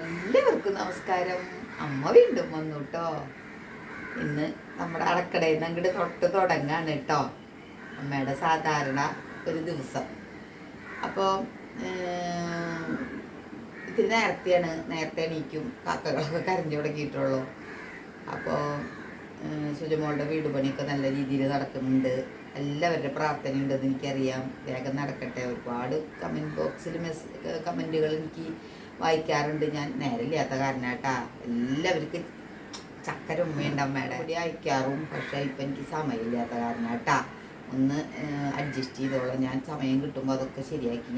എല്ലാവർക്കും നമസ്കാരം. അമ്മ വീണ്ടും വന്നു കേട്ടോ. ഇന്ന് നമ്മുടെ അടക്കടയിൽ നിന്ന് അങ്ങോട്ട് തൊട്ട് തുടങ്ങാണ് കേട്ടോ അമ്മയുടെ സാധാരണ ഒരു ദിവസം. അപ്പോൾ ഇത്തിരി നേരത്തെ എണീക്കും. കാക്കകളൊക്കെ കരഞ്ഞു തുടങ്ങിയിട്ടുള്ളൂ. അപ്പോൾ സുജമോളുടെ വീട് പണിയൊക്കെ നല്ല രീതിയിൽ നടക്കുന്നുണ്ട്. എല്ലാവരുടെ പ്രാർത്ഥന ഉണ്ടെന്ന് എനിക്കറിയാം. വേഗം നടക്കട്ടെ. ഒരുപാട് കമൻറ്റ് ബോക്സിൽ കമൻറ്റുകൾ എനിക്ക് വായിക്കാറുണ്ട്. ഞാൻ നേരമില്ലാത്ത കാരണമായിട്ടാ. എല്ലാവർക്കും ചക്കര ഉമ്മയുണ്ട് അമ്മയുടെ കൂടി അയക്കാറും. പക്ഷേ ഇപ്പം എനിക്ക് സമയമില്ലാത്ത കാരണമായിട്ടാ. ഒന്ന് അഡ്ജസ്റ്റ് ചെയ്തോളാം. ഞാൻ സമയം കിട്ടുമ്പോൾ അതൊക്കെ ശരിയാക്കി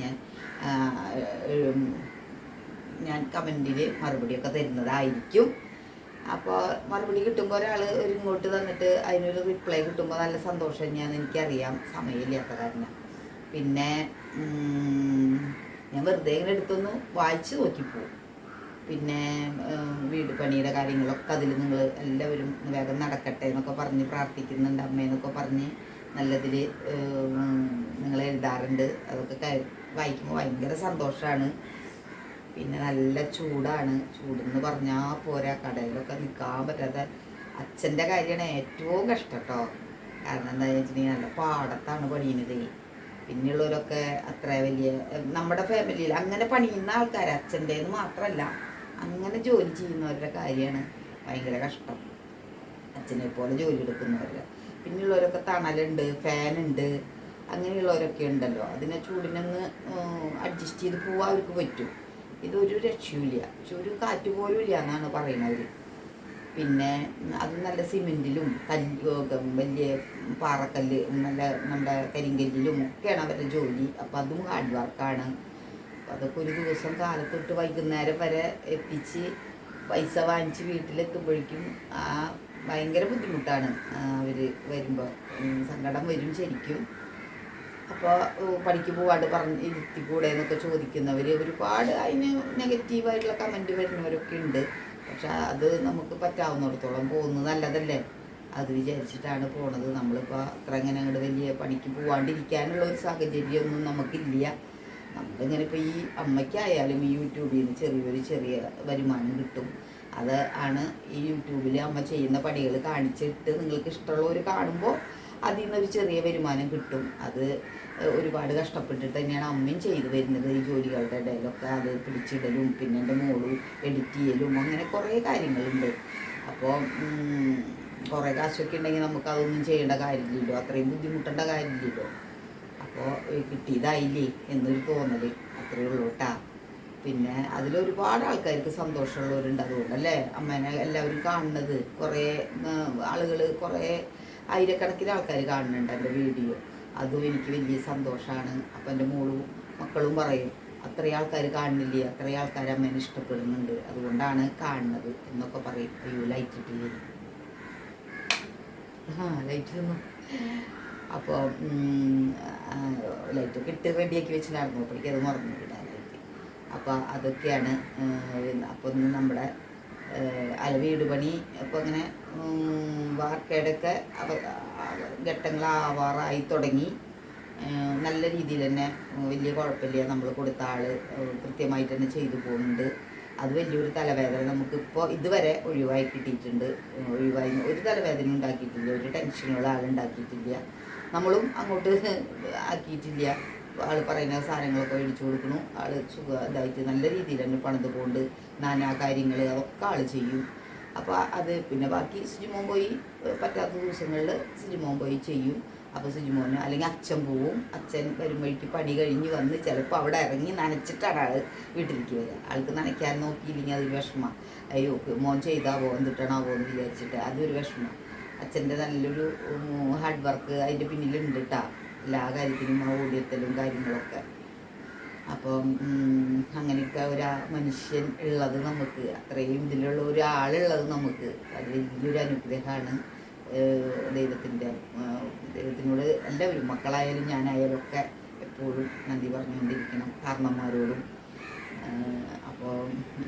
ഞാൻ കമൻറ്റിൽ മറുപടിയൊക്കെ തരുന്നതായിരിക്കും. അപ്പോൾ മറുപടി കിട്ടുമ്പോൾ ഒരാൾ ഇങ്ങോട്ട് തന്നിട്ട് അതിനൊരു റിപ്ലൈ കിട്ടുമ്പോൾ നല്ല സന്തോഷം തന്നെയാണെന്ന് എനിക്കറിയാം. സമയമില്ലാത്ത കാരണം. പിന്നെ ഞാൻ വെറുതെ ഇങ്ങനെ എടുത്തൊന്ന് വായിച്ച് നോക്കിപ്പോവും. പിന്നെ വീട് പണിയുടെ കാര്യങ്ങളൊക്കെ അതിൽ നിങ്ങൾ എല്ലാവരും വേഗം നടക്കട്ടെ എന്നൊക്കെ പറഞ്ഞ് പ്രാർത്ഥിക്കുന്നുണ്ട് അമ്മയെന്നൊക്കെ പറഞ്ഞ് നല്ലതിൽ നിങ്ങൾ എഴുതാറുണ്ട്. അതൊക്കെ വായിക്കുമ്പോൾ ഭയങ്കര സന്തോഷമാണ്. പിന്നെ നല്ല ചൂടാണ്. ചൂടെന്ന് പറഞ്ഞാൽ പോരാ. കടയിലൊക്കെ നിൽക്കാൻ പറ്റാതെ. അച്ഛൻ്റെ കാര്യമാണ് ഏറ്റവും കഷ്ടം കേട്ടോ. കാരണം എന്താണെന്ന് വെച്ചിട്ടുണ്ടെങ്കിൽ നല്ല പാടത്താണ് പണിയുന്നത്. പിന്നെയുള്ളവരൊക്കെ അത്ര വലിയ നമ്മുടെ ഫാമിലിയിൽ അങ്ങനെ പണിയുന്ന ആൾക്കാർ, അച്ഛൻ്റെന്ന് മാത്രമല്ല അങ്ങനെ ജോലി ചെയ്യുന്നവരുടെ കാര്യമാണ് ഭയങ്കര കഷ്ടം. അച്ഛനെ പോലെ ജോലി എടുക്കുന്നവരുടെ. പിന്നെയുള്ളവരൊക്കെ തണലുണ്ട്, ഫാനുണ്ട്, അങ്ങനെയുള്ളവരൊക്കെ ഉണ്ടല്ലോ. അതിനെ ചൂടിനൊന്ന് അഡ്ജസ്റ്റ് ചെയ്ത് പോവാൻ അവർക്ക് പറ്റും. ഇതൊരു രക്ഷയുമില്ല. ഒരു കാറ്റ് പോലും ഇല്ല എന്നാണ് പറയുന്നവർ. പിന്നെ അത് നല്ല സിമെൻറ്റിലും വലിയ പാറക്കല്ല്, നല്ല നമ്മുടെ കരിങ്കല്ലിലും ഒക്കെയാണ് അവരുടെ ജോലി. അപ്പം അതും ഹാർഡ് വർക്കാണ്. അതൊക്കെ ഒരു ദിവസം കാലത്തൊട്ട് വൈകുന്നേരം വരെ എത്തിച്ച് പൈസ വാങ്ങിച്ച് വീട്ടിലെത്തുമ്പോഴേക്കും ഭയങ്കര ബുദ്ധിമുട്ടാണ്. അവർ വരുമ്പോൾ സങ്കടം വരും ശരിക്കും. അപ്പോൾ പണിക്ക് പോവാണ്ട് ഇരുത്തിക്കൂടെ എന്നൊക്കെ ചോദിക്കുന്നവർ ഒരുപാട്. അതിന് നെഗറ്റീവായിട്ടുള്ള കമൻറ്റ് വരുന്നവരൊക്കെ ഉണ്ട്. പക്ഷെ അത് നമുക്ക് പറ്റാവുന്നിടത്തോളം പോകുന്നത് നല്ലതല്ലേ. അത് വിചാരിച്ചിട്ടാണ് പോണത്. നമ്മളിപ്പോൾ അത്ര ഇങ്ങനെ അങ്ങോട്ട് വലിയ പണിക്ക് പോവാണ്ടിരിക്കാനുള്ള ഒരു സാഹചര്യമൊന്നും നമുക്കില്ല. നമ്മളിങ്ങനെ ഇപ്പോൾ ഈ അമ്മയ്ക്കായാലും ഈ യൂട്യൂബിൽ നിന്ന് ചെറിയ വരുമാനം കിട്ടും. അത് ആണ് ഈ യൂട്യൂബിൽ അമ്മ ചെയ്യുന്ന പണികൾ കാണിച്ചിട്ട് നിങ്ങൾക്ക് ഇഷ്ടമുള്ളവർ കാണുമ്പോൾ അതിൽ നിന്നൊരു ചെറിയ വരുമാനം കിട്ടും. അത് ഒരുപാട് കഷ്ടപ്പെട്ടിട്ട് തന്നെയാണ് അമ്മയും ചെയ്തു വരുന്നത്. ഈ ജോലികളുടെ ഇടയിലൊക്കെ അത് പിടിച്ചിടലും പിന്നെ എൻ്റെ മോളും എഡിറ്റ് ചെയ്യലും അങ്ങനെ കുറേ കാര്യങ്ങളുണ്ട്. അപ്പോൾ കുറേ കാശൊക്കെ ഉണ്ടെങ്കിൽ നമുക്കതൊന്നും ചെയ്യേണ്ട കാര്യമില്ലല്ലോ, അത്രയും ബുദ്ധിമുട്ടേണ്ട കാര്യമില്ലല്ലോ. അപ്പോൾ കിട്ടിയതായില്ലേ എന്നൊരു തോന്നൽ അത്രയേ ഉള്ളൂ കേട്ടാ. പിന്നെ അതിലൊരുപാട് ആൾക്കാർക്ക് സന്തോഷമുള്ളവരുണ്ട്. അതുകൊണ്ടല്ലേ അമ്മേനെ എല്ലാവരും കാണുന്നത്. കുറേ ആളുകൾ, കുറേ ആയിരക്കണക്കിന് ആൾക്കാർ കാണുന്നുണ്ട് എൻ്റെ വീഡിയോ. അതും എനിക്ക് വലിയ സന്തോഷമാണ്. അപ്പം എൻ്റെ മോളും മക്കളും പറയും അത്രയും ആൾക്കാർ കാണുന്നില്ലേ, അത്രയും ആൾക്കാർ അമ്മേനെ ഇഷ്ടപ്പെടുന്നുണ്ട്, അതുകൊണ്ടാണ് കാണുന്നത് എന്നൊക്കെ പറയും. അയ്യോ ലൈറ്റ് ഇട്ടില്ലേ, ലൈറ്റ് തന്നു. അപ്പോൾ ലൈറ്റൊക്കെ ഇട്ട് റെഡിയാക്കി വെച്ചിട്ടായിരുന്നു. അപ്പോഴേക്കും അത് മറന്നു വിടാനായിട്ട്. അപ്പോൾ അതൊക്കെയാണ്. അപ്പോൾ ഒന്ന് നമ്മുടെ വീട് പണി അപ്പോൾ അങ്ങനെ വാർക്കയുടെയൊക്കെ ഘട്ടങ്ങളാവാറായി തുടങ്ങി. നല്ല രീതിയിൽ തന്നെ വലിയ കുഴപ്പമില്ല. നമ്മൾ കൊടുത്ത ആൾ കൃത്യമായിട്ട് തന്നെ ചെയ്തു പോകുന്നുണ്ട്. അത് വലിയൊരു തലവേദന നമുക്കിപ്പോൾ ഇതുവരെ ഒഴിവായി കിട്ടിയിട്ടുണ്ട്. ഒരു തലവേദന ഉണ്ടാക്കിയിട്ടില്ല, ഒരു ടെൻഷനുള്ള ആളുണ്ടാക്കിയിട്ടില്ല. നമ്മളും അങ്ങോട്ട് ആക്കിയിട്ടില്ല. ആൾ പറയുന്ന സാധനങ്ങളൊക്കെ മേടിച്ചു കൊടുക്കണു. ആൾ ഇതായിട്ട് നല്ല രീതിയിൽ തന്നെ പണിത് കൊണ്ട് നാനാ കാര്യങ്ങൾ അതൊക്കെ ആൾ ചെയ്യും. അപ്പോൾ അത് പിന്നെ ബാക്കി സുജിമോൻ പോയി പറ്റാത്ത ദിവസങ്ങളിൽ സുജിമോൻ പോയി ചെയ്യും. അപ്പോൾ സുജിമോന് അല്ലെങ്കിൽ അച്ഛൻ പോവും. അച്ഛൻ വരുമ്പോഴേക്ക് പണി കഴിഞ്ഞ് വന്ന് ചിലപ്പോൾ അവിടെ ഇറങ്ങി നനച്ചിട്ടാണ് ആൾ വീട്ടിലേക്ക് വരിക. ആൾക്ക് നനയ്ക്കാൻ നോക്കിയില്ലെങ്കിൽ അതൊരു വിഷമമാണ്. അയ്യോ മോൻ ചെയ്താവോ എന്തിട്ടാണാവോ എന്ന് വിചാരിച്ചിട്ട് അതൊരു വിഷമമാണ്. അച്ഛൻ്റെ നല്ലൊരു ഹാർഡ് വർക്ക് അതിൻ്റെ പിന്നിലുണ്ട് കേട്ടോ. എല്ലാ കാര്യത്തിനും ഓടിയെത്തലും കാര്യങ്ങളൊക്കെ. അപ്പം അങ്ങനെയൊക്കെ ഒരു മനുഷ്യൻ ഉള്ളത് നമുക്ക്, അത്രയും ഇതിലുള്ള ഒരാളുള്ളത് നമുക്ക് അത് വലിയൊരു അനുഗ്രഹമാണ്. ദൈവത്തിനോട് എല്ലാവരും, മക്കളായാലും ഞാനായാലും ഒക്കെ എപ്പോഴും നന്ദി പറഞ്ഞുകൊണ്ടിരിക്കണം കാരണന്മാരോടും. അപ്പോൾ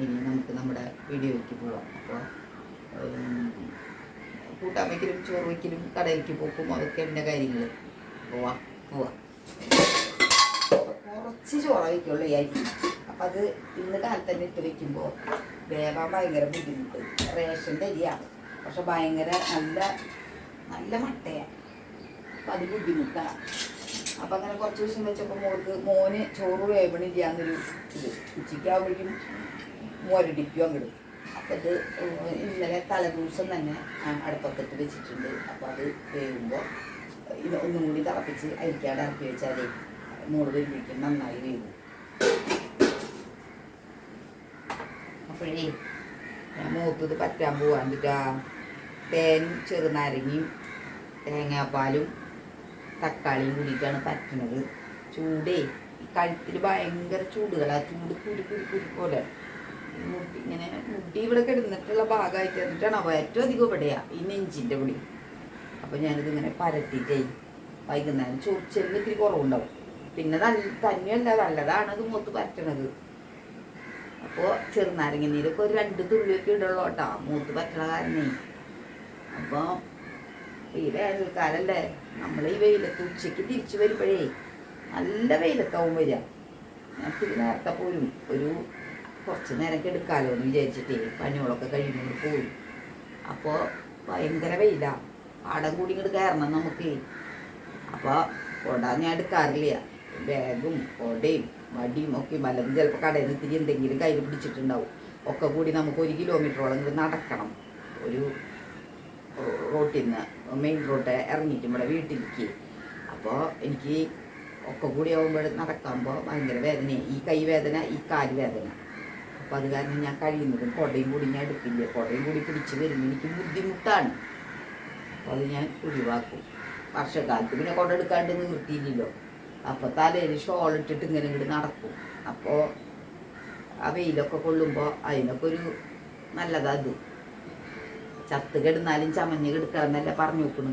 ഇനി നമുക്ക് നമ്മുടെ വീഡിയോയ്ക്ക് പോവാം. അപ്പോൾ കൂട്ടാൻ വയ്ക്കലും ചോറ് വയ്ക്കലും കടയിലേക്ക് പോക്കും അതൊക്കെ എൻ്റെ കാര്യങ്ങൾ. പോവാം. കുറച്ച് ചോറ് വയ്ക്കുള്ളൂ ഈ അരി. അപ്പം അത് ഇന്ന് കാലത്ത് തന്നെ ഇട്ട് വെക്കുമ്പോൾ വേവാൻ ഭയങ്കര ബുദ്ധിമുട്ട്. റേഷൻ്റെ അരിയാണ്, പക്ഷെ ഭയങ്കര നല്ല നല്ല മട്ടയാണ്. അപ്പം അത് ബുദ്ധിമുട്ടാണ്. അപ്പം അങ്ങനെ കുറച്ച് ദിവസം വെച്ചപ്പോൾ മോന് ചോറ് വേവണില്ല എന്നൊരു ഇത്. ഉച്ചയ്ക്കാവുമ്പോഴേക്കും മുരടിക്കും അങ്ങോട്ട്. അപ്പോൾ ഇത് ഇന്നലെ തലേദിവസം തന്നെ അടുപ്പത്തിട്ട് വെച്ചിട്ടുണ്ട്. അപ്പോൾ അത് വേവുമ്പോൾ ഇത് ഒന്നും കൂടി തിളപ്പിച്ച് അരിക്കാട് ഇറക്കി വെച്ചാലേ മോള് വരുമ്പോഴേക്കും നന്നായി വേവും. അപ്പോഴേ ഞാൻ മൂത്തത് പറ്റാൻ പോവാണ്ടിട്ടാ തേനും ചെറുനാരങ്ങയും തേങ്ങാപ്പാലും തക്കാളിയും കൂടിയിട്ടാണ് പറ്റുന്നത്. ചൂടേ ഈ കഴുത്തിൽ ഭയങ്കര ചൂടുകളാ. ചൂട് കുരി പോലെ മുടി ഇങ്ങനെ മുടി ഇവിടെ കിടന്നിട്ടുള്ള ഭാഗമായിട്ട് എന്നിട്ടാണ് ഏറ്റവും അധികം ഇവിടെയാണ് ഈ നെഞ്ചിൻ്റെ പൊടി. അപ്പോൾ ഞാനിതിങ്ങനെ പരട്ടിയിട്ടേ വൈകുന്നേരം ചൊറിച്ചലിന് ഇത്തിരി കുറവുണ്ടാവും. പിന്നെ തന്നെയല്ല നല്ലതാണ് ഇത് മൂത്ത് പറ്റണത്. അപ്പോൾ ചെറുനാരങ്ങ നീരൊക്കെ ഒരു 2 തുള്ളിയൊക്കെ ഇടുള്ളൂ കേട്ടോ മൂത്ത് പറ്റണ കാരണേ. അപ്പോൾ ഈ വേനൽക്കാലല്ലേ, നമ്മൾ ഈ വെയിലത്ത് ഉച്ചയ്ക്ക് തിരിച്ചു വരുമ്പോഴേ നല്ല വെയിലത്താവും വരിക. ഞാൻ ഇത്തിരി നേരത്തെ പോരും, ഒരു കുറച്ച് നേരമൊക്കെ എടുക്കാമല്ലോ എന്ന് വിചാരിച്ചിട്ടേ പണികളൊക്കെ കഴിയുമ്പോൾ പോരും. അപ്പോൾ ഭയങ്കര വെയിലാണ്, പാടം കൂടി ഇങ്ങോട്ട് കയറണം നമുക്ക്. അപ്പോൾ കൊട ഞാൻ എടുക്കാറില്ല. ബാഗും കൊടയും വടിയും ഒക്കെ വല്ലതും ചിലപ്പോൾ കടയിൽ നിന്ന് ഇത്തിരി എന്തെങ്കിലും കയ്യിൽ പിടിച്ചിട്ടുണ്ടാവും. ഒക്കെ കൂടി നമുക്ക് 1 കിലോമീറ്ററോളം ഇങ്ങോട്ട് നടക്കണം. ഒരു റോട്ടിൽ നിന്ന് മെയിൻ റോഡ് ഇറങ്ങിയിട്ട് ഇവിടെ വീട്ടിലേക്ക്. അപ്പോൾ എനിക്ക് ഒക്കെ കൂടി ആകുമ്പോൾ നടക്കുമ്പോൾ ഭയങ്കര വേദനയാണ്. ഈ കൈ വേദന, ഈ കാല് വേദന. അപ്പോൾ അത് കാരണം ഞാൻ കഴിയുന്നതും കുടയും കൂടി ഞാൻ എടുക്കില്ല. കുടയും കൂടി പിടിച്ച് വരുമ്പോൾ എനിക്ക് ബുദ്ധിമുട്ടാണ്. അപ്പോൾ അത് ഞാൻ ഒഴിവാക്കും. വർഷക്കാലത്ത് പിന്നെ കുട എടുക്കാണ്ട് നിർത്തിയില്ലല്ലോ. അപ്പോൾ തലയിൽ ഷോൾ ഇട്ടിട്ട് ഇങ്ങനെ ഇങ്ങോട്ട് നടക്കും. അപ്പോൾ ആ വെയിലൊക്കെ കൊള്ളുമ്പോൾ അതിനൊക്കെ ഒരു നല്ലതാണ്. ചത്ത് കിടന്നാലും ചമഞ്ഞ് കിടക്കാമെന്നല്ല പറഞ്ഞു നോക്കണു.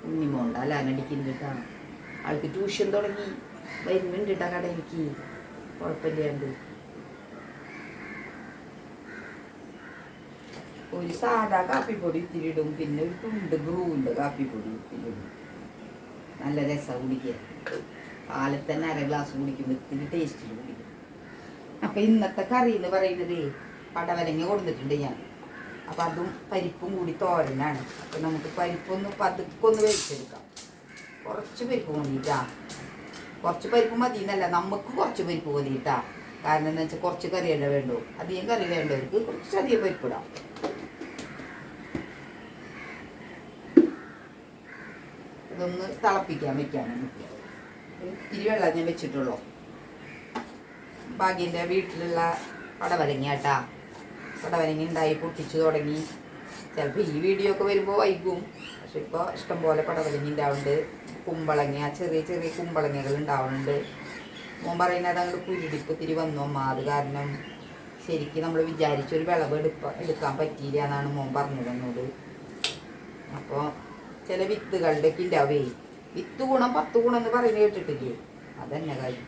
ഉണ്ണിമോണ്ട അല്ലാനടിക്കുന്നിട്ടാണ്. ആൾക്ക് ട്യൂഷൻ തുടങ്ങി വരുന്നുണ്ട് കേട്ടോ കടയിലേക്ക്, കുഴപ്പമില്ലാണ്ട്. ഒരു സാധാ കാപ്പിപ്പൊടി ഇത്തിരി ഇടും, പിന്നെ ഒരു തുണ്ട് ബ്രൂവിൻ്റെ കാപ്പിപ്പൊടി ഇത്തിരി ഇടും. നല്ല രസം കുടിക്കുക. കാലത്ത് തന്നെ 1/2 ഗ്ലാസ് കുടിക്കുമ്പോൾ ഇത്തിരി ടേസ്റ്റിൽ കുടിക്കും. അപ്പം ഇന്നത്തെ കറി എന്ന് പറയുന്നത് പടവലങ്ങ കൊടുത്തിട്ടുണ്ട് ഞാൻ. അപ്പം അതും പരിപ്പും കൂടി തോരനാണ്. അപ്പം നമുക്ക് പരിപ്പൊന്ന് പതുക്കൊന്ന് വേവിച്ചെടുക്കാം. കുറച്ച് പരിപ്പ് മതിയിട്ടാ. കുറച്ച് പരിപ്പ് മതി എന്നല്ല, നമുക്ക് കുറച്ച് പരിപ്പ് മതിയിട്ടാ. കാരണം എന്താ വെച്ചാൽ കുറച്ച് കറിയല്ലേ വേണ്ടൂ. അധികം കറി വേണ്ടവർക്ക് കുറച്ചധികം പരിപ്പിടാം. ഇതൊന്ന് തിളപ്പിക്കാൻ വെക്കാനാണ്. ഇത്തിരി വെള്ളം ഞാൻ വെച്ചിട്ടുള്ളൂ. ഭാഗ്യൻ്റെ വീട്ടിലുള്ള പടവലങ്ങ കേട്ടാ. പടവലങ്ങ ഉണ്ടായി പൊട്ടിച്ചു തുടങ്ങി. ചിലപ്പോൾ ഈ വീഡിയോ ഒക്കെ വരുമ്പോൾ വൈകും. പക്ഷെ ഇപ്പോൾ ഇഷ്ടംപോലെ പടവലങ്ങ ഉണ്ടാവുന്നുണ്ട്. കുമ്പളങ്ങ, ചെറിയ ചെറിയ കുമ്പളങ്ങകൾ ഉണ്ടാവുന്നുണ്ട്. മോൻ പറയുന്നത് അങ്ങോട്ട് കുരുടിപ്പ് ഇത്തിരി വന്നു അമ്മ. അത് കാരണം ശരിക്കും നമ്മൾ വിചാരിച്ചൊരു വിളവ് എടുക്കാൻ പറ്റിയില്ല എന്നാണ് മോൻ പറഞ്ഞത് എന്നോട്. അപ്പോൾ ചില വിത്തുകളുടെ ഒക്കെ ഉണ്ടാവേ. 10 ഗുണം 10 ഗുണം എന്ന് പറയുന്നത് കേട്ടിട്ടില്ലേ? അതന്നെ കാര്യം.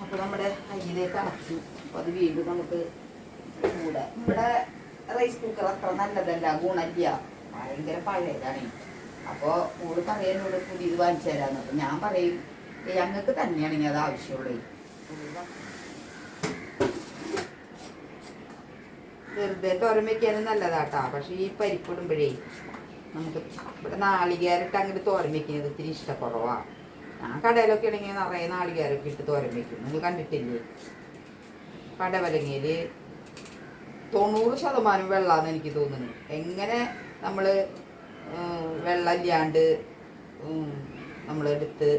അപ്പോൾ നമ്മുടെ അരിയിലേക്ക് അടച്ചു. അപ്പോൾ അത് വീണ്ടും നമുക്ക് കൂടെ. ഇവിടെ റൈസ് കുക്കർ അത്ര നല്ലതല്ല, ഗുണമില്ല, ഭയങ്കര പഴയതാണ്. അപ്പോൾ മോള് പറയുന്നോട് പുതിയത് വാങ്ങിച്ചു തരാമെന്ന്. അപ്പോൾ ഞാൻ പറയും ഞങ്ങൾക്ക് തന്നെയാണെങ്കിൽ അത് ആവശ്യമുള്ളൂ. വെറുതെ തോരൻ വയ്ക്കാനും നല്ലതാട്ടാ. പക്ഷെ ഈ പരിപ്പിടുമ്പോഴേ നമുക്ക് ഇവിടെ നാളികേരട്ട് അങ്ങോട്ട് തോരൻ വയ്ക്കുന്നത് ഇത്തിരി ഇഷ്ടക്കുറവാണ്. ഞാൻ കടയിലൊക്കെ ആണെങ്കിൽ നിറയെ നാളികേരൊക്കെ ഇട്ട് തോരൻ വയ്ക്കും. നിങ്ങൾ കണ്ടിട്ടില്ലേ? പടവലങ്ങയിൽ 90% വെള്ളമാണെന്ന് എനിക്ക് തോന്നുന്നു. എങ്ങനെ നമ്മൾ വെള്ളമില്ലാണ്ട് നമ്മളെടുത്ത്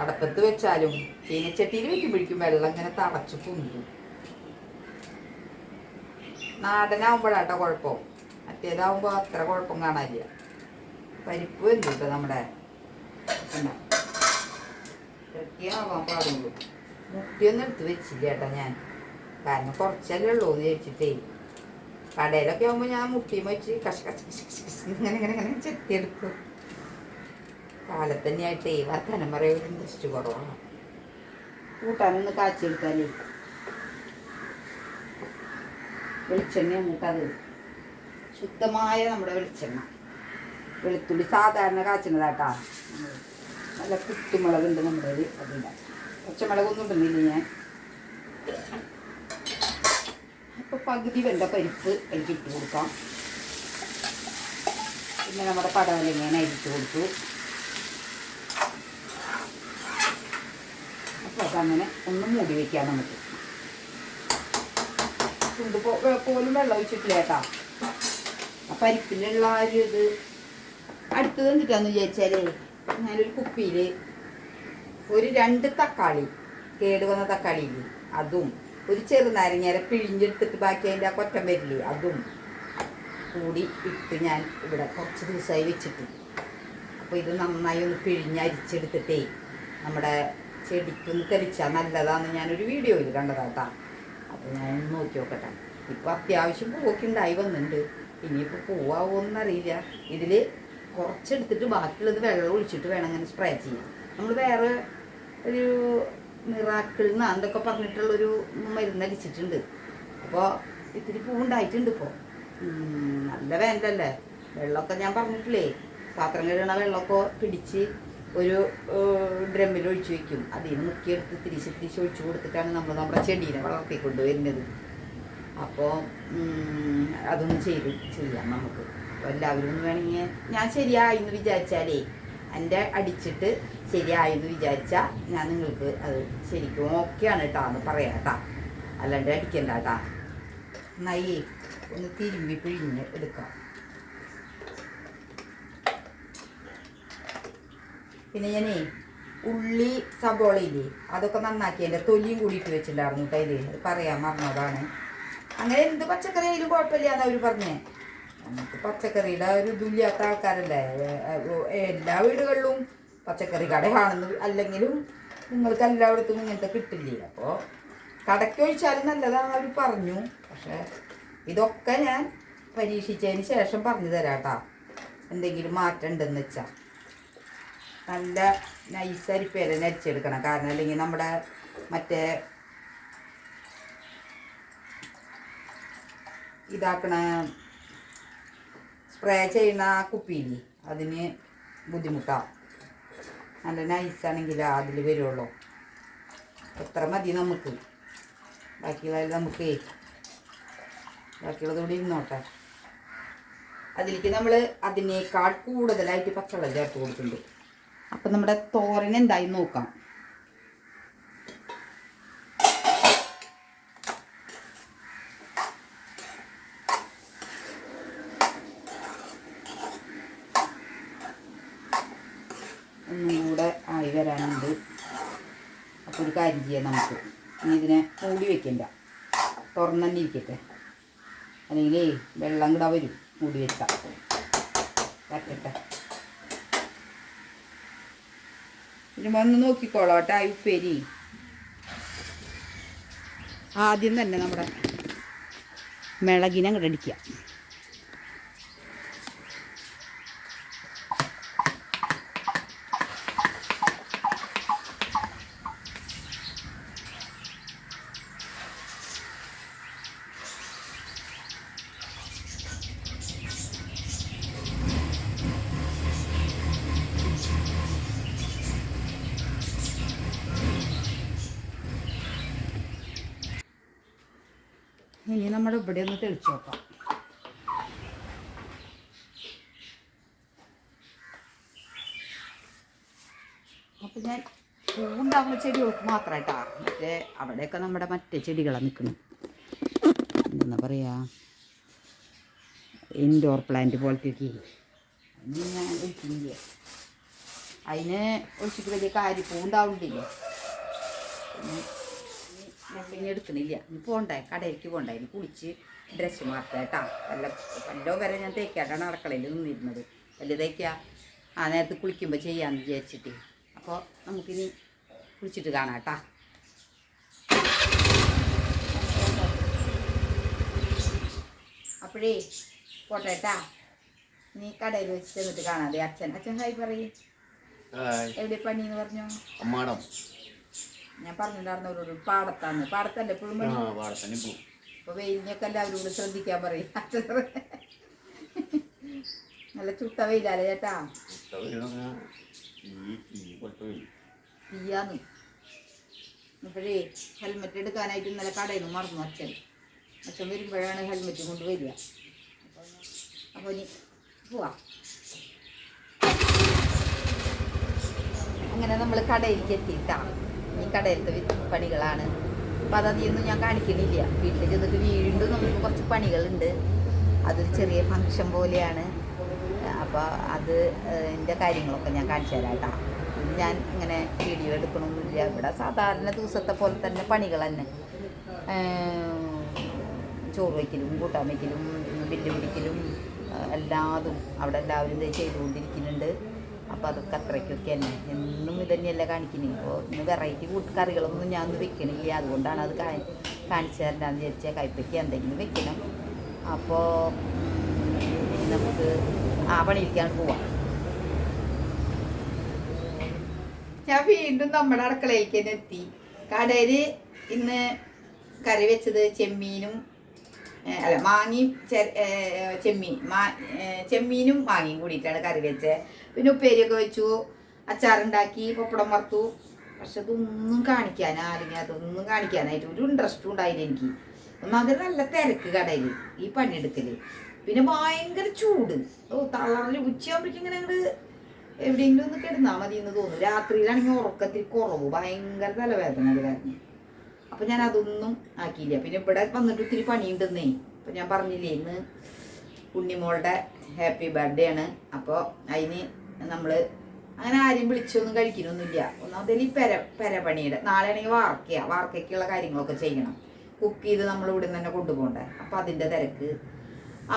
അടപ്പത്ത് വെച്ചാലും ചീനച്ചട്ടിയിൽ വെക്കുമ്പോഴേക്കും വെള്ളം ഇങ്ങനെ തടച്ചു പൊന്തും. നാടനാവുമ്പോഴാട്ടോ കുഴപ്പം. മറ്റേതാവുമ്പോൾ അത്ര കുഴപ്പം കാണാനില്ല. പരിപ്പ് വെന്തിട്ടോ നമ്മുടെ ഇറക്കിയാവാൻ പാടുള്ളൂ. മുട്ടിയൊന്നും എടുത്ത് വെച്ചില്ല കേട്ടോ ഞാൻ. കാരണം കുറച്ചല്ലേ ഉള്ളൂ എന്ന് വിചാരിച്ചിട്ടേ. കടയിലൊക്കെ ആകുമ്പോൾ ഞാൻ മുട്ടിയും വെച്ച് ഇങ്ങനെ ചെത്തിയെടുക്കും. കാലത്തന്നെയായിട്ടേ വർത്തമാനം പറയുമ്പോൾ ഇൻട്രസ്റ്റ് കുറവാണ്. കൂട്ടാനൊന്ന് കാച്ചെടുത്താലേ വെളിച്ചെണ്ണയാണ് കേട്ടത്. ശുദ്ധമായ നമ്മുടെ വെളിച്ചെണ്ണ. വെളുത്തുള്ളി സാധാരണ കാച്ചുന്നതാട്ടാ. നല്ല കുത്തുമുളകുണ്ട് നമ്മുടെ അതില്ല. പച്ചമുളകൊന്നും ഇടുന്നില്ല ഞാൻ. പകുതി വെന്ത പരിപ്പ് എനിക്ക് ഇട്ട് കൊടുക്കാം. പിന്നെ നമ്മുടെ പടവലങ്ങനെ അരിച്ചു കൊടുത്തു. അപ്പോൾ അതങ്ങനെ ഒന്ന് മൂടി വയ്ക്കാം നമുക്ക്. ചുണ്ട് പോലും വെള്ളം ഒഴിച്ചിട്ടില്ല കേട്ടോ. ആ പരിപ്പിലുള്ള ഒരു ഇത് അടുത്തത് എന്തിട്ടാന്ന് വിചാരിച്ചാലേ, ഞാനൊരു കുപ്പിയിൽ ഒരു 2 തക്കാളി, കേടുവന്ന തക്കാളിയില്ലേ അതും, ഒരു ചെറുനാരങ്ങ പിഴിഞ്ഞെടുത്തിട്ട് ബാക്കി അതിൻ്റെ ആ കൊറ്റം വരില്ലേ അതും കൂടി ഇട്ട് ഞാൻ ഇവിടെ കുറച്ച് ദിവസമായി വെച്ചിട്ട്. അപ്പോൾ ഇത് നന്നായി ഒന്ന് പിഴിഞ്ഞരിച്ചെടുത്തിട്ടേ നമ്മുടെ ചെടിക്കൊന്ന് തെളിച്ചാൽ നല്ലതാണെന്ന് ഞാനൊരു വീഡിയോയിൽ കണ്ടതാട്ടാ. അപ്പോൾ ഞാൻ നോക്കി നോക്കട്ടെ. ഇപ്പോൾ അത്യാവശ്യം പൂവൊക്കെ ഉണ്ടായി വന്നിട്ടുണ്ട്. ഇനിയിപ്പോൾ പൂവാവുമെന്നറിയില്ല. ഇതിൽ കുറച്ചെടുത്തിട്ട് ബാക്കിയുള്ളത് വെള്ളം ഒഴിച്ചിട്ട് വേണം അങ്ങനെ സ്പ്രേ ചെയ്യാൻ. നമ്മൾ വേറെ ഒരു മിറാക്കിൾ എന്ന് എന്തൊക്കെ പറഞ്ഞിട്ടുള്ളൊരു മരുന്നടിച്ചിട്ടുണ്ട്. അപ്പോൾ ഇത്തിരി പൂവുണ്ടായിട്ടുണ്ട്. ഇപ്പോൾ നല്ല വേനലല്ലേ, വെള്ളമൊക്കെ ഞാൻ പറഞ്ഞിട്ടില്ലേ, പാത്രം കഴുകണ വെള്ളമൊക്കെ പിടിച്ച് ഒരു ഡ്രമ്മിൽ ഒഴിച്ചു വയ്ക്കും. അതിൽ നിന്ന് മുക്കിയെടുത്ത് തിരിച്ച് ഒഴിച്ചു കൊടുത്തിട്ടാണ് നമ്മൾ നമ്മുടെ ചെടീനെ വളർത്തിക്കൊണ്ട് വരുന്നത്. അപ്പോൾ അതൊന്നും ചെയ്യാം നമുക്ക്. അപ്പോൾ എല്ലാവരും ഒന്ന് വേണമെങ്കിൽ ഞാൻ ശരിയായി എന്ന് വിചാരിച്ചാലേ, എൻ്റെ അടിച്ചിട്ട് ശരിയായെന്ന് വിചാരിച്ചാൽ ഞാൻ നിങ്ങൾക്ക് അത് ശരിക്കും ഓക്കെയാണ് കേട്ടോ എന്ന് പറയാം കേട്ടോ. അല്ലാണ്ട് അടിക്കണ്ട കേട്ടോ. നയ്യേ ഒന്ന് തിരുമ്പി പിഴിഞ്ഞ് എടുക്കാം. പിന്നെ ഞാനേ ഉള്ളി സബോളയില്ലേ അതൊക്കെ നന്നാക്കി എൻ്റെ തൊലിയും കൂടിയിട്ട് വെച്ചിട്ടുണ്ടായിരുന്നു കേട്ടോ. അതിൽ അത് പറയാൻ മറന്നതാണ്. അങ്ങനെ എന്ത് പച്ചക്കറി ആയാലും കുഴപ്പമില്ല എന്ന് അവർ പറഞ്ഞേ. നമുക്ക് പച്ചക്കറിയുടെ ഒരു ഇതില്ലാത്ത ആൾക്കാരല്ലേ. എല്ലാ വീടുകളിലും പച്ചക്കറി കടയാണെന്ന് അല്ലെങ്കിലും നിങ്ങൾക്ക് എല്ലായിടത്തും ഇങ്ങനത്തെ കിട്ടില്ലേ. അപ്പോൾ കടയ്ക്ക് ഒഴിച്ചാലും നല്ലതാണെന്ന് അവർ പറഞ്ഞു. പക്ഷേ ഇതൊക്കെ ഞാൻ പരീക്ഷിച്ചതിന് ശേഷം പറഞ്ഞു തരാം കേട്ടോ. എന്തെങ്കിലും മാറ്റം ഉണ്ടെന്ന് വെച്ചാൽ നല്ല നൈസ് അരിപ്പേരെ അരിച്ചെടുക്കണം. കാരണം അല്ലെങ്കിൽ നമ്മുടെ മറ്റേ ഇതാക്കണ സ്പ്രേ ചെയ്യുന്ന കുപ്പിയില്ലേ അതിന് ബുദ്ധിമുട്ടാണ്. നല്ല നൈസാണെങ്കിൽ അതിൽ വരുള്ളൂ. എത്ര മതി നമുക്ക്. ബാക്കിയുള്ളത് കൂടി ഇരുന്നോട്ടെ. അതിലേക്ക് നമ്മൾ അതിനേക്കാൾ കൂടുതലായിട്ട് പച്ചവെള്ളം ചേർത്ത് കൊടുക്കുന്നുണ്ട്. അപ്പം നമ്മുടെ തോരൻ എന്തായി നോക്കാം. ഒന്നും കൂടെ ആയി വരാനുണ്ട്. അപ്പോൾ ഒരു കാര്യം ചെയ്യാം നമുക്ക്. ഇനി ഇതിനെ മൂടി വെക്കണ്ട, തുറന്നു തന്നെ ഇരിക്കട്ടെ. അല്ലെങ്കിൽ വെള്ളം കൂടെ വരും. മൂടി വെച്ചാൽ വറ്റട്ടെ. പിന്നെ വന്ന് നോക്കിക്കോളാം കേട്ടോ. ഉപ്പേരി ആദ്യം തന്നെ നമ്മുടെ മിളകിനെ അങ്ങോട്ട് അടിക്കുക. ഇനി നമ്മുടെ ഇവിടെ ഒന്ന് തെളിച്ച് നോക്കാം. അപ്പം ഞാൻ പൂവുണ്ടാകുന്ന ചെടികൾക്ക് മാത്രമായിട്ടാ. മറ്റേ അവിടെയൊക്കെ നമ്മുടെ മറ്റേ ചെടികളാണ് നിൽക്കണം. എന്താ പറയുക, ഇൻഡോർ പ്ലാന്റ് പോലത്തേക്ക് അതിന് ഞാൻ ഒഴിക്കുന്നില്ല. അതിന് ഒഴിച്ചിട്ട് വലിയ കാര്യപ്പൂവുണ്ടാവുന്നില്ല. പിന്നെ എടുക്കണില്ല. ഇനി പോണ്ടേ, കടയിലേക്ക് പോണ്ടേ. ഇനി കുളിച്ച് ഡ്രസ്സ് മാറട്ടെ കേട്ടോ. വല്ലോ വരെ ഞാൻ തേക്കാട്ടാണ് അടുക്കളയിൽ നിന്നിരുന്നത്. വലിയ തേക്കുക ആ നേരത്ത് കുളിക്കുമ്പോൾ ചെയ്യാമെന്ന് വിചാരിച്ചിട്ട്. അപ്പോൾ നമുക്കിനി കുളിച്ചിട്ട് കാണാം കേട്ടോ. അപ്പോഴേ പോട്ടെ കേട്ടാ. നീ കടയിൽ വെച്ച് ചെന്നിട്ട് കാണാതെ. അച്ഛൻ ഹായ് പറയും. എവിടെ പണിന്ന് പറഞ്ഞു? ഞാൻ പറഞ്ഞിട്ടുണ്ടായിരുന്നവരോട് പാടത്താന്ന്. പാടത്തല്ലേ എപ്പോഴും പണി? അപ്പൊ വെയിലിനൊക്കെ എല്ലാവരും കൂടെ ശ്രദ്ധിക്കാൻ പറയും. നല്ല ചുട്ട വെയിലല്ലേ ചേട്ടാ? തീയാന്ന്. അപ്പോഴേ ഹെൽമെറ്റ് എടുക്കാനായിട്ട് ഇന്നലെ കടയിൽ നിന്ന് മറന്നു അച്ഛൻ. അച്ഛൻ വരുമ്പോഴാണ് ഹെൽമെറ്റ് കൊണ്ട് വരിക. അപ്പോൾ ഇനി പോവാം. അങ്ങനെ നമ്മൾ കടയിലേക്ക് എത്തിയിട്ടാണ്. ഈ കടയിലത്തെ പണികളാണ്. അപ്പോൾ അതധികമൊന്നും ഞാൻ കാണിക്കണില്ല. വീട്ടിൽ ചെന്നിട്ട് വീണ്ടും നമുക്ക് കുറച്ച് പണികളുണ്ട്. അതൊരു ചെറിയ ഫങ്ഷൻ പോലെയാണ്. അപ്പോൾ അത് എൻ്റെ കാര്യങ്ങളൊക്കെ ഞാൻ കാണിച്ചു തരാം കേട്ടോ. ഇത് ഞാൻ ഇങ്ങനെ വീഡിയോ എടുക്കണമൊന്നുമില്ല. ഇവിടെ സാധാരണ ദിവസത്തെ പോലെ തന്നെ പണികൾ തന്നെ. ചോറ് വയ്ക്കലും കൂട്ടാൻ വയ്ക്കലും ബില്ല് പിടിക്കലും എല്ലാതും അവിടെ എല്ലാവരും ഇത് ചെയ്തുകൊണ്ടിരിക്കുന്നുണ്ട്. അപ്പോൾ അതൊക്കെ അത്രയ്ക്കൊക്കെ തന്നെ. എന്നും ഇത് തന്നെയല്ല കാണിക്കുന്നത്. ഇപ്പോൾ ഇന്ന് വെറൈറ്റി കറികളൊന്നും ഞാൻ ഒന്നും വെക്കണില്ല. അതുകൊണ്ടാണ് അത് കാണിച്ചു തരണ്ടാന്ന് വിചാരിച്ചാൽ. കൈപ്പയ്ക്ക് എന്തെങ്കിലും വെക്കണം. അപ്പോൾ നമുക്ക് ആ പണിയിലേക്കാണ് പോവാം. ഞാൻ വീണ്ടും നമ്മുടെ അടുക്കളയിലേക്ക് തന്നെ എത്തി. കടയിൽ ഇന്ന് കറി വെച്ചത് ചെമ്മീനും മാങ്ങയും ചെമ്മീനും മാങ്ങയും കൂടിയിട്ടാണ് കറി വെച്ചത്. പിന്നെ ഉപ്പേരിയൊക്കെ വെച്ചു, അച്ചാറുണ്ടാക്കി, പപ്പടം വറുത്തു. പക്ഷെ അതൊന്നും അതൊന്നും കാണിക്കാനായിട്ട് ഒരു ഇൻട്രസ്റ്റും ഉണ്ടായില്ല എനിക്ക്. ഒന്നാമത് നല്ല തിരക്ക് കടയിൽ ഈ പണിയെടുക്കൽ. പിന്നെ ഭയങ്കര ചൂട്. തളറിൽ ഉച്ചയാകുമ്പോഴേക്കും ഇങ്ങനെ അങ്ങോട്ട് എവിടെയെങ്കിലും ഒന്ന് കിടന്നാൽ മതി എന്ന് തോന്നുന്നു. രാത്രിയിലാണെങ്കിൽ ഉറക്കത്തിൽ കുറവ്, ഭയങ്കര തലവേദന അത് കാരണം. അപ്പം ഞാൻ അതൊന്നും ആക്കിയില്ല. പിന്നെ ഇവിടെ വന്നിട്ട് ഒത്തിരി പണിയുണ്ടെന്നേ. അപ്പം ഞാൻ പറഞ്ഞില്ലേ, ഇന്ന് ഉണ്ണിമോളുടെ ഹാപ്പി ബർത്ത്ഡേ ആണ്. അപ്പോൾ അതിന് നമ്മൾ അങ്ങനെ ആരെയും വിളിച്ചൊന്നും കഴിക്കണമൊന്നുമില്ല. ഒന്നാമത് ഈ പെരപണിയുടെ നാളെ ആണെങ്കിൽ വാർക്കയ്ക്കുള്ള കാര്യങ്ങളൊക്കെ ചെയ്യണം. കുക്ക് ചെയ്ത് നമ്മൾ ഇവിടെ നിന്ന് തന്നെ കൊണ്ടുപോകണ്ടേ. അപ്പം അതിൻ്റെ തിരക്ക്.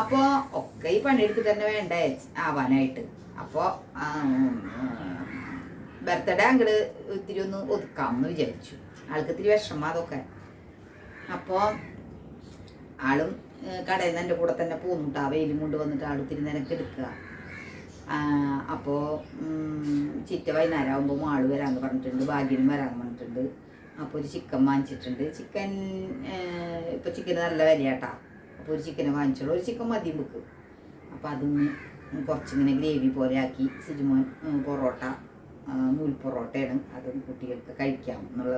അപ്പോൾ ഒക്കെ ഈ പണിയെടുത്തിട്ട് തന്നെ വേണ്ടേ ആവാനായിട്ട്. അപ്പോൾ ബർത്ത്ഡേ അങ്ങോട്ട് ഇത്തിരി ഒന്ന് ഒതുക്കാമെന്ന് വിചാരിച്ചു. ആൾക്ക് ഇത്തിരി വിഷമം അതൊക്കെ. അപ്പോൾ ആളും കടയിൽ നിന്ന് എൻ്റെ കൂടെ തന്നെ പോന്നിട്ട് ആ വെയിലും കൊണ്ട് വന്നിട്ട് ആൾ ഇത്തിരി നിരക്ക് എടുക്കുക. അപ്പോൾ ചിറ്റ വൈകുന്നേരം ആകുമ്പോൾ ആൾ വരാമെന്ന് പറഞ്ഞിട്ടുണ്ട്, ഭാഗ്യനും വരാമെന്ന് പറഞ്ഞിട്ടുണ്ട്. അപ്പോൾ ഒരു ചിക്കൻ വാങ്ങിച്ചിട്ടുണ്ട്. ചിക്കൻ ഇപ്പോൾ ചിക്കന് നല്ല വിലയാട്ടാ. അപ്പോൾ ഒരു ചിക്കനെ വാങ്ങിച്ചോളൂ. ഒരു ചിക്കൻ മതി വെക്കും. അപ്പോൾ അതൊന്ന് കുറച്ചിങ്ങനെ ഗ്രേവി പോലെ ആക്കി സിജുമോൻ പൊറോട്ട നൂൽ പൊറോട്ടയാണ്, അതും കുട്ടികൾക്ക് കഴിക്കാം എന്നുള്ള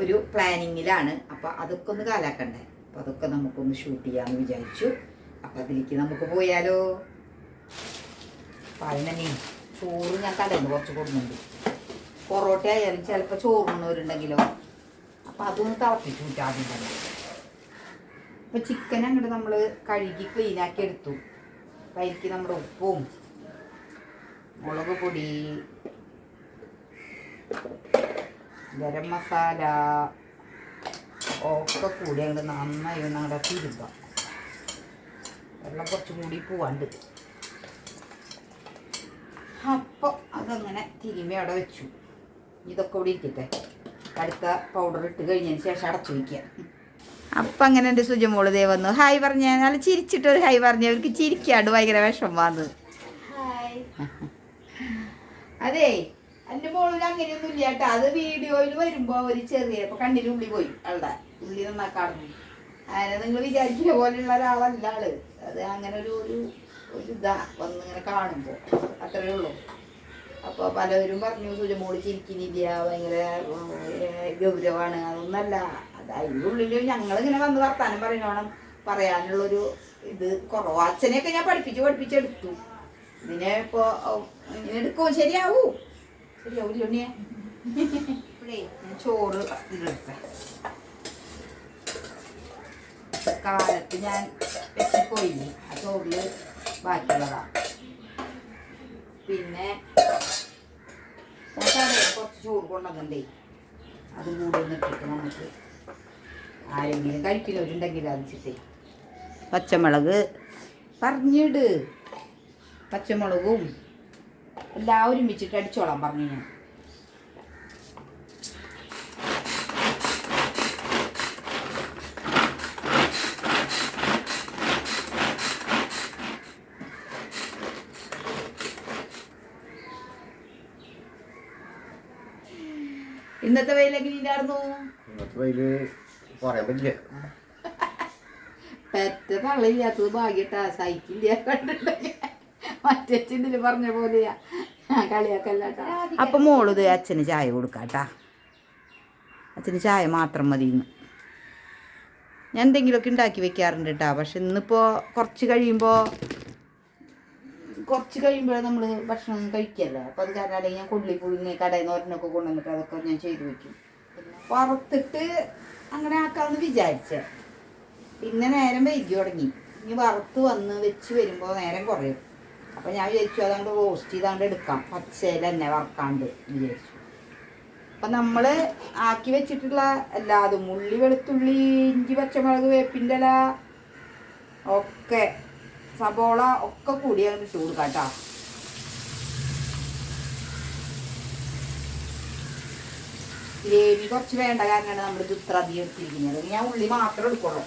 ഒരു പ്ലാനിങ്ങിലാണ്. അപ്പോൾ അതൊക്കെ ഒന്ന് കാലാക്കണ്ടേ. അപ്പോൾ അതൊക്കെ നമുക്കൊന്ന് ഷൂട്ട് ചെയ്യാമെന്ന് വിചാരിച്ചു. അപ്പോൾ അതിലേക്ക് നമുക്ക് പോയാലോ. അപ്പോൾ അതിനെ ചോറ് ഞാൻ കടയിൽ നിന്ന് കുറച്ച് കൊടുക്കുന്നുണ്ട്. പൊറോട്ട ആയാലും ചിലപ്പോൾ ചോറുണ്ണവരുണ്ടെങ്കിലോ. അപ്പോൾ അതൊന്ന് തിളപ്പിച്ചു കൂട്ടാം ആദ്യം തന്നെ. അപ്പോൾ ചിക്കൻ അങ്ങോട്ട് നമ്മൾ കഴുകി ക്ലീനാക്കി എടുത്തു. അപ്പോൾ അതിലേക്ക് നമ്മുടെ ഉപ്പും മുളക് പൊടി, ഗരം മസാല ഒക്കെ കൂടി അങ്ങോട്ട് നന്നായി ഞങ്ങളുടെ തിരുമ്പാം. വെള്ളം കുറച്ചും കൂടി പോവാണ്ട്. അപ്പോൾ അതങ്ങനെ തിരുമ്മി അവിടെ വെച്ചു. ഇതൊക്കെ ഇവിടെ ഇരിക്കട്ടെ. അടുത്ത പൗഡർ ഇട്ട് കഴിഞ്ഞതിന് ശേഷം അടച്ചു വയ്ക്കുക. അപ്പം അങ്ങനെ എൻ്റെ സുജമോള് ദേ വന്നു. ഹായ് പറഞ്ഞ നല്ല ചിരിച്ചിട്ടൊരു ഹായ് പറഞ്ഞു. അവർക്ക് ചിരിക്കാണ്ട് ഭയങ്കര വിഷമം വന്നു. അതേ എൻ്റെ മോളിൽ അങ്ങനെയൊന്നും ഇല്ല കേട്ടോ. അത് വീഡിയോയിൽ വരുമ്പോൾ ഒരു ചെറിയ ഇപ്പോൾ കണ്ണിന് ഉള്ളി പോയി. അവളുടെ ഉള്ളി നന്നാക്കാറുണ്ട്. അങ്ങനെ നിങ്ങൾ വിചാരിക്കുന്ന പോലെയുള്ള ഒരാളല്ല ആള്. അത് അങ്ങനെ ഒരു ഇതാ വന്നിങ്ങനെ കാണുമ്പോൾ അത്രയേ ഉള്ളൂ. അപ്പോൾ പലവരും പറഞ്ഞു സുജമോള് ചിരിക്കുന്നില്ല, ഭയങ്കര ഗൗരവമാണ്. അതൊന്നല്ല. അത് അതിൻ്റെ ഉള്ളിൽ ഞങ്ങളിങ്ങനെ വന്ന് വർത്താനം പറയണം. പറയാനുള്ളൊരു ഇത് കുറവ്. അച്ഛനെയൊക്കെ ഞാൻ പഠിപ്പിച്ചെടുത്തു. ഇതിനെ ഇപ്പോൾ എടുക്കും. ശരിയാവൂ ശരിയാവൂല്ലേ. ഇപ്പോഴേ ഞാൻ ചോറ് ഇതിലെടുത്ത കാലത്ത് ഞാൻ വെച്ചിപ്പോയില്ലേ, ആ ചോറിൽ ബാക്കിയുള്ളതാണ്. പിന്നെ കുറച്ച് ചോറ് കൊണ്ടുവന്നണ്ടേ, അതും കൂടി ഒന്നിട്ടിട്ട് നമുക്ക് ആരെങ്കിലും കഴിക്കുന്നവരുണ്ടെങ്കിൽ അതിച്ചിട്ടേ പച്ചമുളക് പറഞ്ഞിട്. പച്ചമുളകും എല്ലാവരും വെച്ചിട്ട് അടിച്ചോളാൻ പറഞ്ഞു ഞാൻ. ഇന്നത്തെ വെയിലൊക്കെ ഇല്ലായിരുന്നു. ഇന്നത്തെ വെയില് പറയാൻ പറ്റില്ല. പെറ്റ തള്ളില്ലാത്തത് ഭാഗ്യട്ടാ. സൈക്കില്ല കണ്ടിട്ടുണ്ടെങ്കിൽ മറ്റേതില് പറഞ്ഞ പോലെയാ. കളിയാക്കല്ലാട്ടാ. അപ്പൊ മോളിത് അച്ഛന് ചായ കൊടുക്കാട്ടാ. അച്ഛന് ചായ മാത്രം മതി. ഞാൻ എന്തെങ്കിലുമൊക്കെ ഉണ്ടാക്കി വെക്കാറുണ്ട് കേട്ടോ. പക്ഷെ ഇന്നിപ്പോൾ കുറച്ച് കഴിയുമ്പോഴേ നമ്മൾ ഭക്ഷണം കഴിക്കല്ലേ. അപ്പോൾ അത് കാരണം അല്ലെങ്കിൽ ഞാൻ കൊള്ളി പുഴുങ്ങി കടയിൽ നിന്ന് ഒരെണ്ണമൊക്കെ കൊണ്ടുവന്നിട്ട് അതൊക്കെ ഞാൻ ചെയ്ത് വെക്കും. വറുത്തിട്ട് അങ്ങനെ ആക്കാമെന്ന് വിചാരിച്ചേ. പിന്നെ നേരം വൈകി തുടങ്ങി. ഇനി വറുത്ത് വന്ന് വെച്ച് വരുമ്പോൾ നേരം കുറയും. അപ്പോൾ ഞാൻ വിചാരിച്ചു അതങ്ങോട്ട് റോസ്റ്റ് ചെയ്താണ്ട് എടുക്കാം, പച്ചയിൽ തന്നെ വറക്കാണ്ട് വിചാരിച്ചു. അപ്പം നമ്മൾ ആക്കി വെച്ചിട്ടുള്ള എല്ലാതും ഉള്ളി, വെളുത്തുള്ളി, ഇഞ്ചി, പച്ചമുളക്, വേപ്പിൻ്റെ ഇല ഒക്കെ, സബോള ഒക്കെ കൂടി അങ്ങ് ഇട്ട് കൊടുക്കാം കേട്ടോ. ഗ്രേവി കുറച്ച് വേണ്ട കാരണമാണ് നമ്മളിത് ഇത്ര അധികം എടുത്തിരിക്കുന്നത്. ഞാൻ ഉള്ളി മാത്രം എടുക്കുള്ളൂ,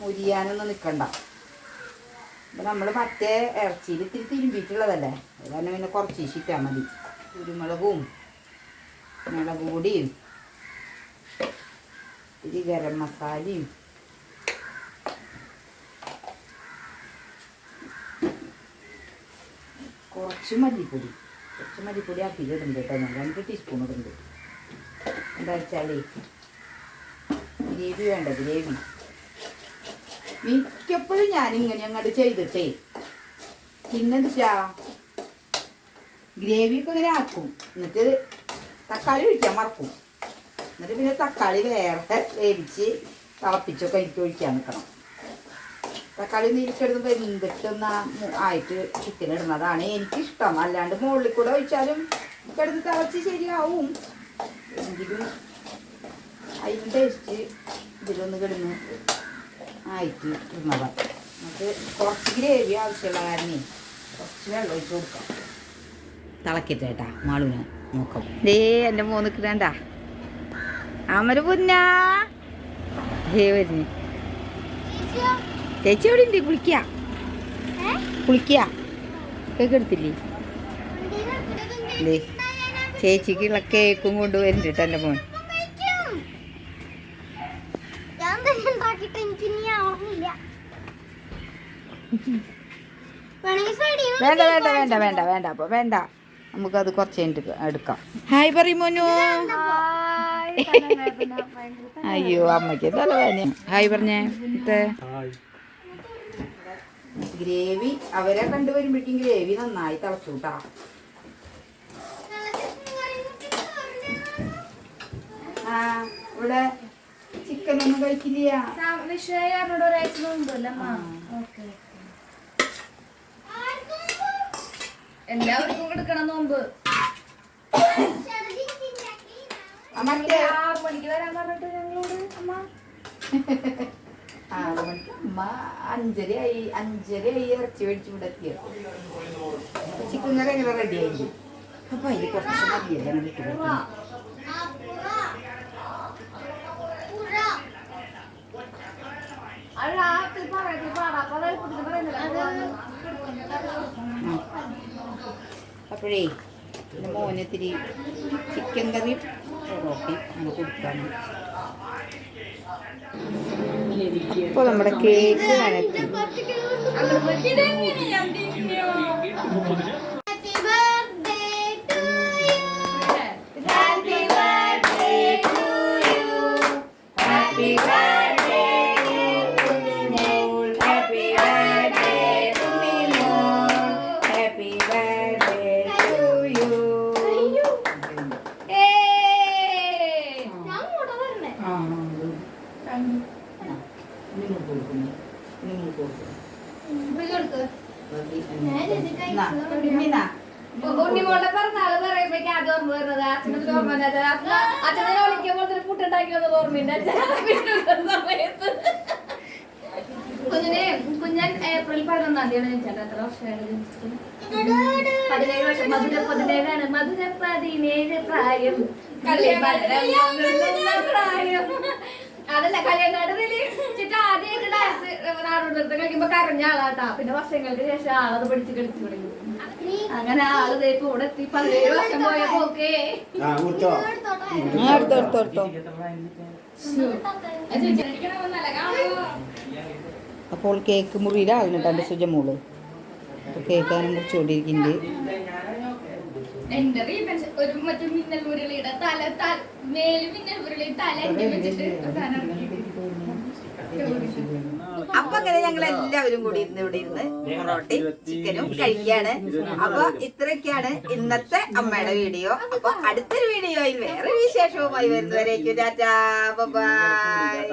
മുരിയാനൊന്നും നിൽക്കണ്ട. അപ്പം നമ്മൾ മറ്റേ ഇറച്ചിയിൽ ഇത്തിരി തിരുമ്പിയിട്ടുള്ളതല്ലേ, അത് കാരണം പിന്നെ കുറച്ച് ഇട്ടാൽ മതി. കുരുമുളകും മുളക് പൊടിയും ഇത്തിരി ഗരം മസാലയും കുറച്ച് മല്ലിപ്പൊടി ആക്കിയിടുന്നുണ്ട് കേട്ടോ. ഞാൻ 2 ടീസ്പൂൺ ഇടുന്നുണ്ട്. എന്താ വെച്ചാലേ ഗ്രേവി വേണ്ട, ഗ്രേവി മിക്കപ്പോഴും ഞാനിങ്ങനെ അങ്ങോട്ട് ചെയ്തിട്ടേ പിന്നെന്താ ഗ്രേവി ഒക്കെ ഇങ്ങനെ ആക്കും. എന്നിട്ട് തക്കാളി ഒഴിക്കാൻ മറക്കും. എന്നിട്ട് പിന്നെ തക്കാളി വേറെ വേവിച്ച് തിളപ്പിച്ചൊക്കെ എനിക്ക് ഒഴിക്കാൻ നിൽക്കണം. തക്കാളി നീരിക്കെടുത്ത് വെന്തിട്ടൊന്ന് ആയിട്ട് ചിക്കൻ ഇടുന്നതാണ് എനിക്കിഷ്ടം. അല്ലാണ്ട് മുകളിൽ കൂടെ ഒഴിച്ചാലും കിടന്ന് തിളച്ച് ശരിയാവും. എങ്കിലും അതിന് ടേസ്റ്റ് ഇതിലൊന്ന് കിടന്ന് ആയിട്ട് ഇടുന്നതാണ്. നമുക്ക് കുറച്ച് ഗ്രേവി ആവശ്യമുള്ള കാരണം കുറച്ച് വെള്ളം ഒഴിച്ച് കൊടുക്കാം. തിളക്കിട്ടേട്ടാ മാളുവിനെ നോക്കാം. ദേ എൻ്റെ മോന് കിടണ്ട അമര പൊന്നാ വരുന്നു. ചേച്ചി എവിടെ ഉണ്ട്? കുളിക്കുക കേക്ക് എടുത്തില്ലേ? ചേച്ചിക്കുള്ള കേക്കും കൊണ്ടുവരുന്നുണ്ട് കേട്ടോ എൻ്റെ മോൻ. വേണ്ട വേണ്ട വേണ്ട വേണ്ട വേണ്ട അപ്പോൾ വേണ്ട, നമുക്കത് കുറച്ച് കഴിഞ്ഞിട്ട് എടുക്കാം. ഹായ് പറയും മോനു. അയ്യോ അമ്മയ്ക്ക് തലവേദന. ഹായ് പറഞ്ഞേ. ഗ്രേവി അവരെ കണ്ടുവരുമ്പോഴേക്കും ഗ്രേവി നന്നായി തിളച്ചു കൂട്ടാ. ആ ഇവിടെ ചിക്കൻ ഒന്നും കഴിക്കില്ല. എല്ലാവർക്കും എടുക്കണം നോമ്പ്. മറ്റേ 6 മണിക്ക് വരാൻ പറഞ്ഞിട്ട് ഞങ്ങളോട് അമ്മ 6 മണിക്ക് അമ്മ 5:30 ഇറച്ചി മേടിച്ച് ഇവിടെ എത്തിയത്. ചിക്കൻ കറി എങ്ങനെ റെഡി ആയി. അപ്പൊ അതിൽ കുറച്ച് മതിയല്ലേ അങ്ങനെ ഇട്ട് കൊടുക്കണം. അപ്പോഴേ എൻ്റെ മോനത്തിരി ചിക്കൻ കറി റോട്ടി അങ്ങനെ കൊടുക്കാണ്. അപ്പോൾ നമ്മുടെ കേക്ക് നനത്തി. ഉണ്ണിമോളുടെ പിറന്നാള് പറയുമ്പോഴേക്കും അത് ഓർമ്മ വരുന്നത്. അച്ഛനൊക്കെ ഓർമ്മ അച്ഛനെ വിളിക്കുമ്പോൾ പുട്ടുണ്ടാക്കി വന്നത് ഓർമ്മയുണ്ട്. സമയത്ത് കുഞ്ഞൻ ഏപ്രിൽ 11-ാം തീയതി ജനിച്ചത്. എത്ര വർഷമായിട്ട് ജനിച്ചിട്ട്? 17 വർഷം. മധുര 17 മധുര 17 പ്രായം പ്രായം. അതല്ല കല്യാണാടതില് ആദ്യമായിട്ട് ഡാൻസ് നാടോടി നൃത്തം കളിക്കുമ്പോ കരഞ്ഞ ആളാട്ടാ. പിന്നെ വർഷങ്ങൾക്ക് ശേഷം ആളത് പഠിച്ച് കളിച്ചു തുടങ്ങി. അങ്ങനെ ആള് കൂടെ എത്തി 17 വർഷം പോയ പോക്കേ. അപ്പോൾ കേക്ക് മുറിയിലാകുന്നുണ്ട് എൻ്റെ സുജമോള്. അപ്പോൾ കേക്കാനും മുറിച്ചുകൊണ്ടിരിക്കുന്നുണ്ട്. എന്റെ ഒരു മറ്റേ മിന്നൽ മുരളിയുടെ തല മേല് മിന്നൽ മുരളി തല വെച്ചിട്ട് അപ്പൊ അങ്ങനെ ഞങ്ങൾ എല്ലാവരും കൂടി ഇവിടെ ഇരുന്ന് പൊറോട്ടയും ചിക്കനും കഴിക്കാണ്. അപ്പൊ ഇത്രയൊക്കെയാണ് ഇന്നത്തെ അമ്മയുടെ വീഡിയോ. അപ്പൊ അടുത്തൊരു വീഡിയോയിൽ വേറെ വിശേഷവുമായി വരുന്നവരേക്കും ടാറ്റാ ബൈ.